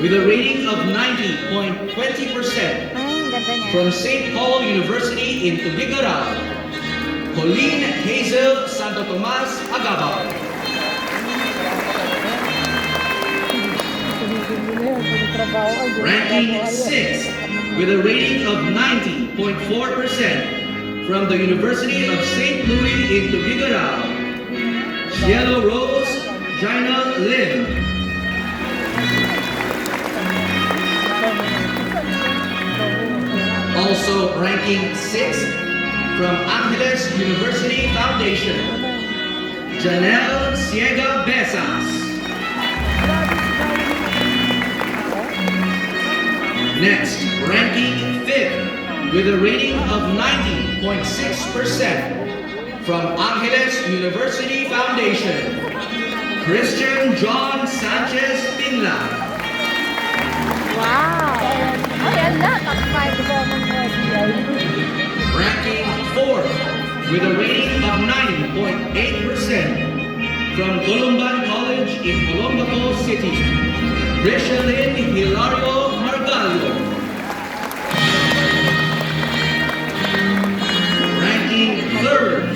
with a rating of 90.20% Ay, ang ganda niya. from St. Paulo University in Tuguegarao, Colleen Hazel Santo Tomas Agabao. Ranking 6th with a rating of 90.4% from the University of St. Louis in Tuguegarao, Cielo Rose Gina Lim. Also ranking 6th from Angeles University Foundation, Janelle Ciega Besas. Next, ranking 5th with a rating of 90.6% from Angeles University Foundation, Christian John Sanchez Pinla. Wow! Ay, ala, top 5 ko. Ranking 4th with a rating of 90.8% from Columban College in Olongapo City, Richelyn Hilario Margallo. Ranking 3rd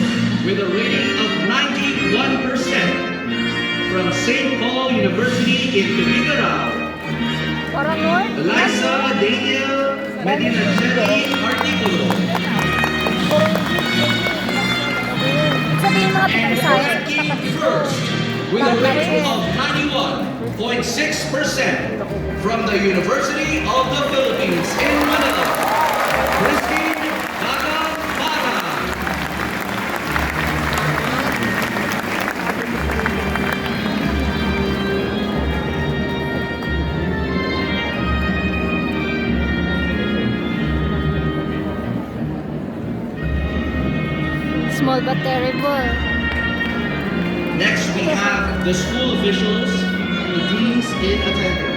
with a rating of 91% from St. Paul University in Tuguegarao, Parang Lord? Eliza Daniel Medinaceli Articulo. Sabihin mga taga-Bisaya sa Ranking tapat dito. first with a rating of 91.6% from the University of the Philippines in Manila, Christine Daga Para. Small but terrible. Next, we have the school officials, the deans in attendance.